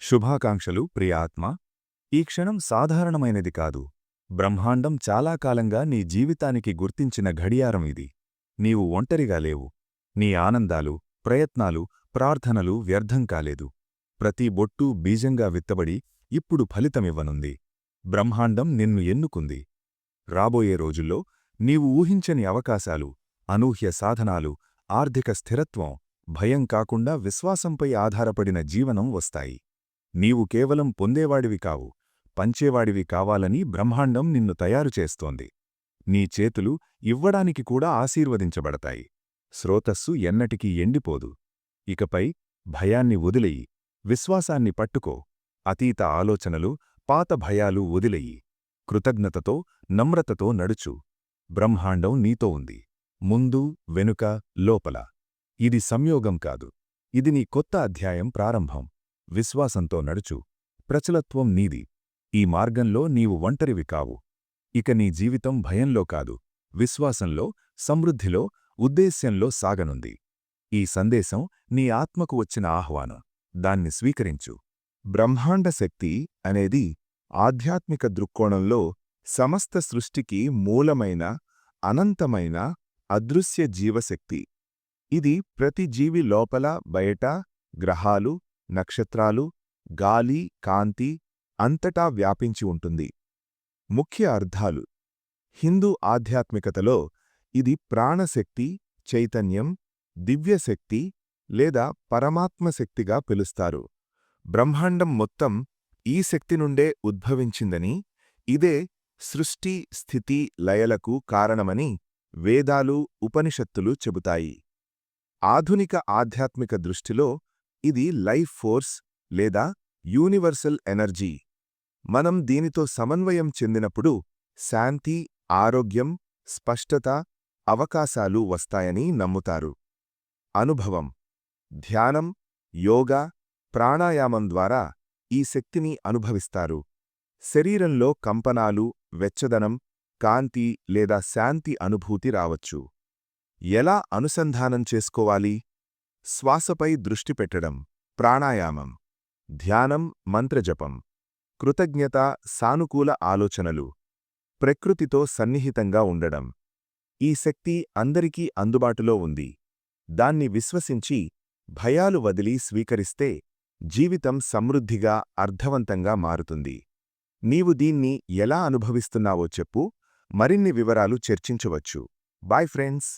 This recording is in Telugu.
శుభాకాంక్షలు ప్రియాత్మ. ఈ క్షణం సాధారణమైనది కాదు. బ్రహ్మాండం చాలా కాలంగా నీ జీవితానికి గుర్తించిన ఘడియారం ఇది. నీవు ఒంటరిగా లేవు. నీ ఆనందాలు, ప్రయత్నాలు, ప్రార్థనలు వ్యర్థం కాలేదు. ప్రతి బొట్టూ బీజంగా విత్తబడి ఇప్పుడు ఫలితమివ్వనుంది. బ్రహ్మాండం నిన్ను ఎన్నుకుంది. రాబోయే రోజుల్లో నీవు ఊహించని అవకాశాలు, అనూహ్య సాధనాలు, ఆర్థిక స్థిరత్వం, భయం కాకుండా విశ్వాసంపై ఆధారపడిన జీవనం వస్తాయి. నీవు కేవలం పొందేవాడివి కావు, పంచేవాడివి కావాలని బ్రహ్మాండం నిన్ను తయారుచేస్తోంది. నీ చేతులు ఇవ్వడానికి కూడా ఆశీర్వదించబడతాయి. స్రోతస్సు ఎన్నటికీ ఎండిపోదు. ఇకపై భయాన్ని వదిలెయ్యి, విశ్వాసాన్ని పట్టుకో. అతీత ఆలోచనలు, పాత భయాలు వదిలెయ్యి. కృతజ్ఞతతో, నమ్రతతో నడుచు. బ్రహ్మాండం నీతో ఉంది, ముందు, వెనుక, లోపల. ఇది సంయోగం కాదు, ఇది నీ కొత్త అధ్యాయం ప్రారంభం. విశ్వాసంతో నడుచు. ప్రచలత్వం నీది. ఈ మార్గంలో నీవు ఒంటరివి కావు. ఇక నీ జీవితం భయంలో కాదు, విశ్వాసంలో, సమృద్ధిలో, ఉద్దేశ్యంలో సాగనుంది. ఈ సందేశం నీ ఆత్మకు వచ్చిన ఆహ్వానం. దాన్ని స్వీకరించు. బ్రహ్మాండ శక్తి అనేది ఆధ్యాత్మిక దృక్కోణంలో సమస్త సృష్టికి మూలమైన, అనంతమైన, అదృశ్య జీవశక్తి. ఇది ప్రతి జీవి లోపల, బయట, గ్రహాలు, నక్షత్రాలు, గాలి, కాంతి అంతటా వ్యాపించి ఉంటుంది. ముఖ్య అర్థాలు: హిందూ ఆధ్యాత్మికతలో ఇది ప్రాణశక్తి, చైతన్యం, దివ్యశక్తి లేదా పరమాత్మశక్తిగా పిలుస్తారు. బ్రహ్మాండం మొత్తం ఈ శక్తి నుండే ఉద్భవించిందని, ఇదే సృష్టి, స్థితి, లయలకు కారణమని వేదాలు, ఉపనిషత్తులు చెబుతాయి. ఆధునిక ఆధ్యాత్మిక దృష్టిలో ఇది లైఫ్ ఫోర్స్ లేదా యూనివర్సల్ ఎనర్జీ. మనం దీనితో సమన్వయం చెందినప్పుడు శాంతి, ఆరోగ్యం, స్పష్టత, అవకాశాలు వస్తాయని నమ్ముతారు. అనుభవం: ధ్యానం, యోగా, ప్రాణాయామం ద్వారా ఈ శక్తిని అనుభవిస్తారు. శరీరంలో కంపనాలు, వెచ్చదనం, కాంతి లేదా శాంతి అనుభూతి రావచ్చు. ఎలా అనుసంధానం చేసుకోవాలి? శ్వాసపై దృష్టి పెట్టడం, ప్రాణాయామం, ధ్యానం, మంత్రజపం, కృతజ్ఞత, సానుకూల ఆలోచనలు, ప్రకృతితో సన్నిహితంగా ఉండడం. ఈ శక్తి అందరికీ అందుబాటులో ఉంది. దాన్ని విశ్వసించి, భయాలు వదిలి స్వీకరిస్తే జీవితం సమృద్ధిగా, అర్థవంతంగా మారుతుంది. నీవు దీన్ని ఎలా అనుభవిస్తున్నావో చెప్పు. మరిన్ని వివరాలు చర్చించవచ్చు. Bye friends.